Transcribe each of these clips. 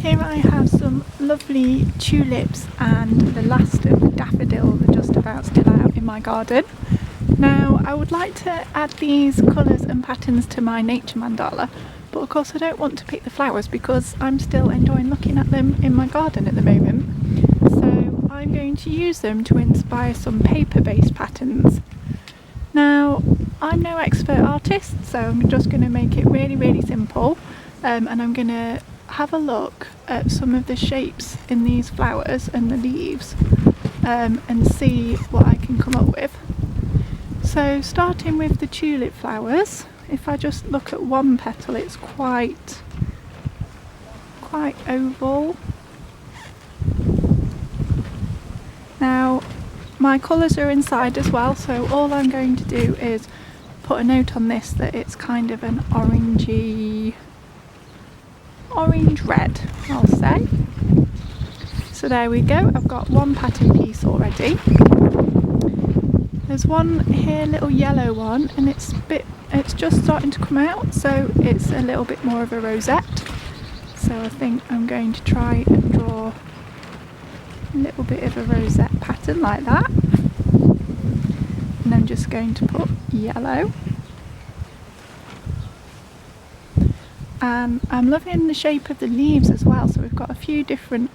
Here I have some lovely tulips and the last of the daffodils are just about still out in my garden. Now I would like to add these colours and patterns to my nature mandala, but of course I don't want to pick the flowers because I'm still enjoying looking at them in my garden at the moment. So I'm going to use them to inspire some paper-based patterns. Now I'm no expert artist, so I'm just going to make it really simple, and I'm going to have a look at some of the shapes in these flowers and the leaves, and see what I can come up with. So starting with the tulip flowers, if I just look at one petal, it's quite oval. Now my colours are inside as well, so all I'm going to do is put a note on this that it's kind of an orange red, I'll say. So there we go, I've got one pattern piece already. There's one here, little yellow one, and it's just starting to come out, so it's a little bit more of a rosette. So I think I'm going to try and draw a little bit of a rosette pattern like that. And I'm just going to put yellow. And I'm loving the shape of the leaves as well, so we've got a few different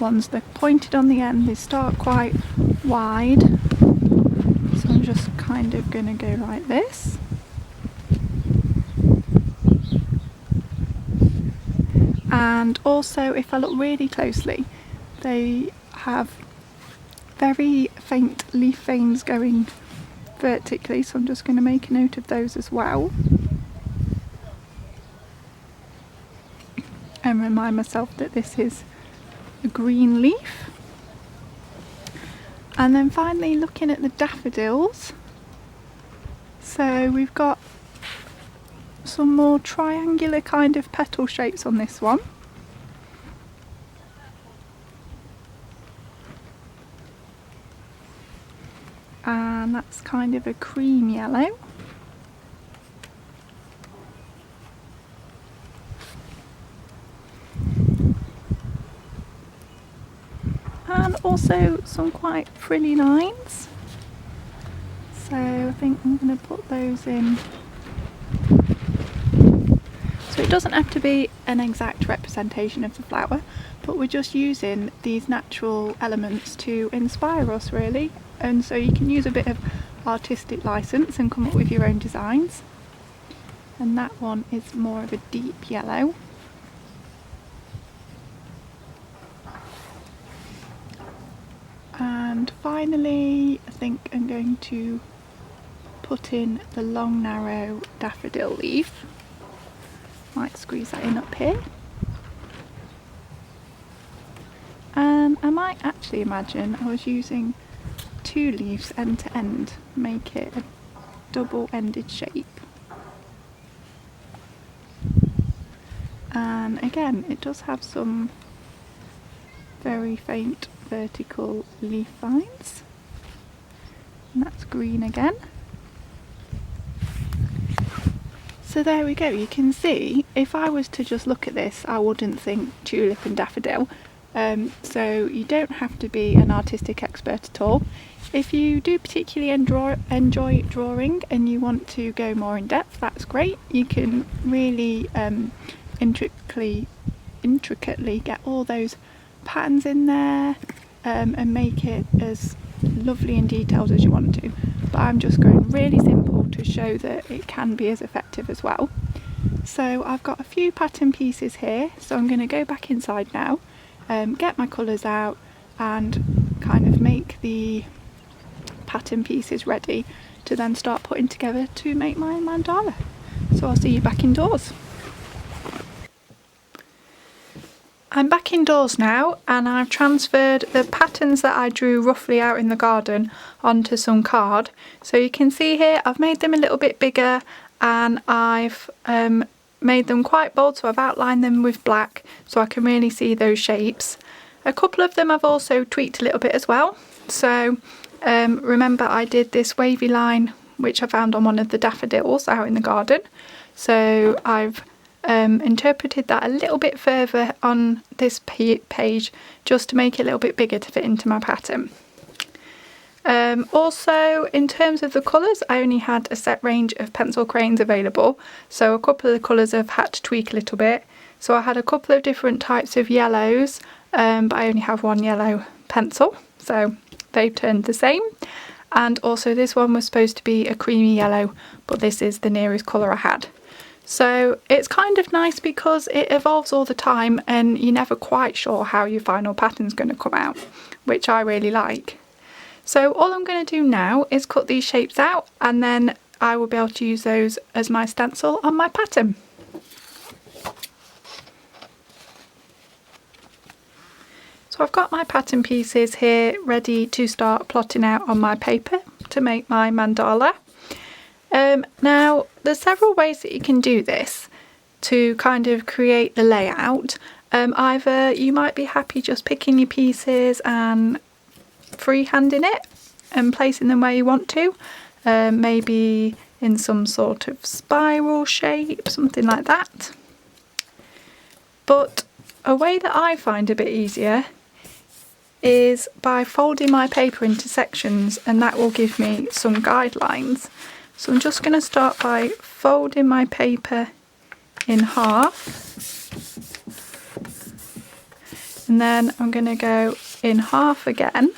ones. They're pointed on the end, they start quite wide, so I'm just kind of going to go like this. And also, if I look really closely, they have very faint leaf veins going vertically, so I'm just going to make a note of those as well. And remind myself that this is a green leaf. And then finally looking at the daffodils, so we've got some more triangular kind of petal shapes on this one. And that's kind of a cream yellow. And also some quite frilly lines, so I think I'm going to put those in. So it doesn't have to be an exact representation of the flower, but we're just using these natural elements to inspire us really, and so you can use a bit of artistic license and come up with your own designs. And that one is more of a deep yellow. And finally, I think I'm going to put in the long narrow daffodil leaf. Might squeeze that in up here. And I might actually imagine I was using two leaves end to end, make it a double-ended shape. And again, it does have some very faint vertical leaf lines, and that's green again. So there we go, you can see if I was to just look at this I wouldn't think tulip and daffodil, so you don't have to be an artistic expert at all. If you do particularly enjoy drawing and you want to go more in depth, that's great. You can really intricately get all those patterns in there, and make it as lovely and detailed as you want to, but I'm just going really simple to show that it can be as effective as well. So I've got a few pattern pieces here, so I'm going to go back inside now, get my colours out and kind of make the pattern pieces ready to then start putting together to make my mandala. So I'll see you back indoors. I'm back indoors now, and I've transferred the patterns that I drew roughly out in the garden onto some card. So you can see here I've made them a little bit bigger, and I've made them quite bold, so I've outlined them with black so I can really see those shapes. A couple of them I've also tweaked a little bit as well. So remember I did this wavy line which I found on one of the daffodils out in the garden. So I've interpreted that a little bit further on this page just to make it a little bit bigger to fit into my pattern. Also, in terms of the colours, I only had a set range of pencil crayons available, so a couple of the colours I've had to tweak a little bit. So I had a couple of different types of yellows, but I only have one yellow pencil, so they've turned the same. And also this one was supposed to be a creamy yellow, but this is the nearest colour I had. So it's kind of nice because it evolves all the time and you're never quite sure how your final pattern's going to come out, which I really like. So all I'm going to do now is cut these shapes out, and then I will be able to use those as my stencil on my pattern. So I've got my pattern pieces here ready to start plotting out on my paper to make my mandala. Now there's several ways that you can do this to kind of create the layout. Either you might be happy just picking your pieces and freehanding it and placing them where you want to, maybe in some sort of spiral shape, something like that. But a way that I find a bit easier is by folding my paper into sections, and that will give me some guidelines. So I'm just going to start by folding my paper in half, and then I'm going to go in half again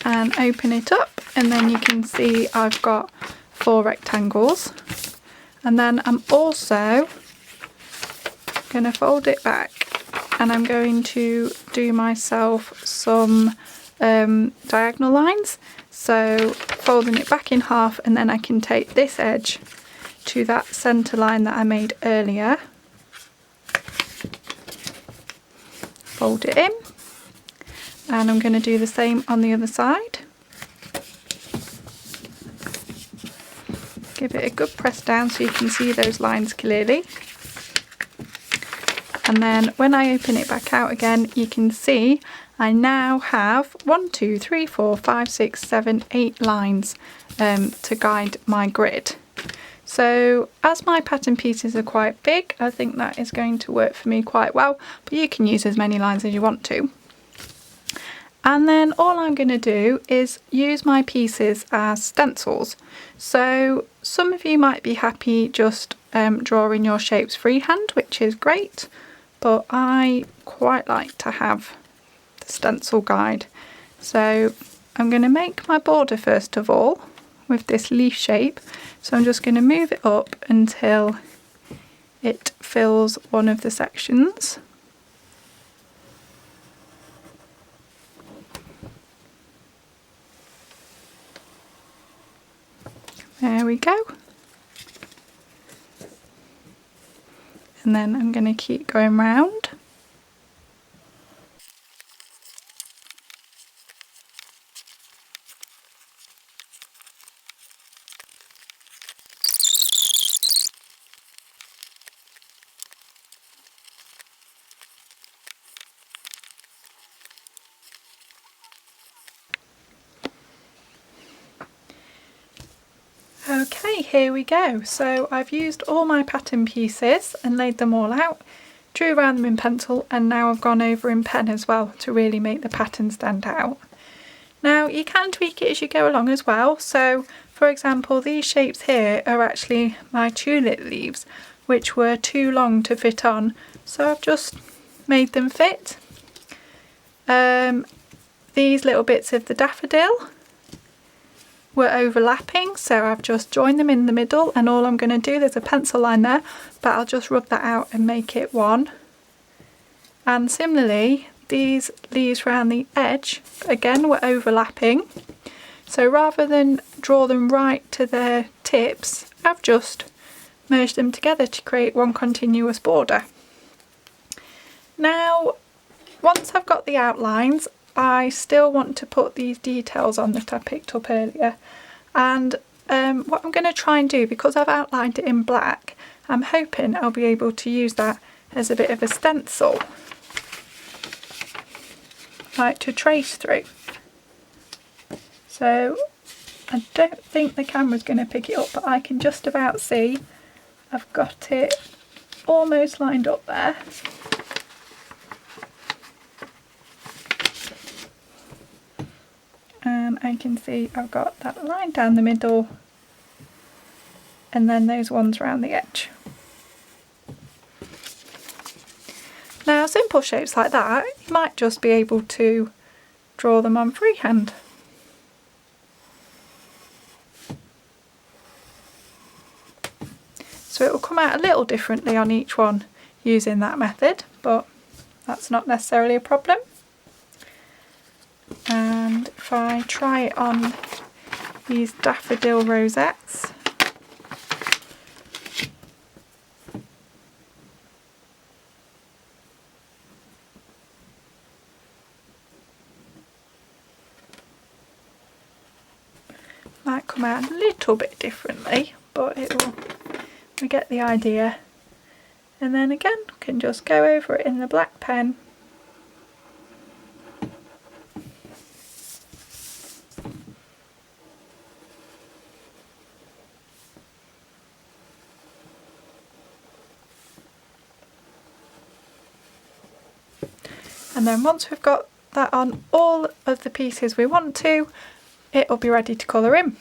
and open it up, and then you can see I've got 4 rectangles. And then I'm also going to fold it back, and I'm going to do myself some diagonal lines. So folding it back in half, and then I can take this edge to that centre line that I made earlier, fold it in, and I'm going to do the same on the other side. Give it a good press down so you can see those lines clearly. And then when I open it back out again, you can see I now have 1, 2, 3, 4, 5, 6, 7, 8 lines to guide my grid. So as my pattern pieces are quite big, I think that is going to work for me quite well, but you can use as many lines as you want to. And then all I'm going to do is use my pieces as stencils. So some of you might be happy just drawing your shapes freehand, which is great, but I quite like to have the stencil guide. So I'm going to make my border first of all with this leaf shape. So I'm just going to move it up until it fills one of the sections. There we go. And then I'm going to keep going round. Okay, here we go. So I've used all my pattern pieces and laid them all out, drew around them in pencil, and now I've gone over in pen as well to really make the pattern stand out. Now you can tweak it as you go along as well. So for example, these shapes here are actually my tulip leaves, which were too long to fit on, so I've just made them fit. These little bits of the daffodil were overlapping, so I've just joined them in the middle, and all I'm going to do, there's a pencil line there, but I'll just rub that out and make it one. And similarly, these leaves around the edge again were overlapping, so rather than draw them right to their tips, I've just merged them together to create one continuous border. Now once I've got the outlines, I still want to put these details on that I picked up earlier, and what I'm going to try and do, because I've outlined it in black, I'm hoping I'll be able to use that as a bit of a stencil, like to trace through. So I don't think the camera's going to pick it up, but I can just about see I've got it almost lined up there. And I can see I've got that line down the middle and then those ones around the edge. Now simple shapes like that, you might just be able to draw them on freehand. So it will come out a little differently on each one using that method, but that's not necessarily a problem. And if I try it on these daffodil rosettes, might come out a little bit differently, but we get the idea. And then again, can just go over it in the black pen. And then once we've got that on all of the pieces we want to, it'll be ready to colour in.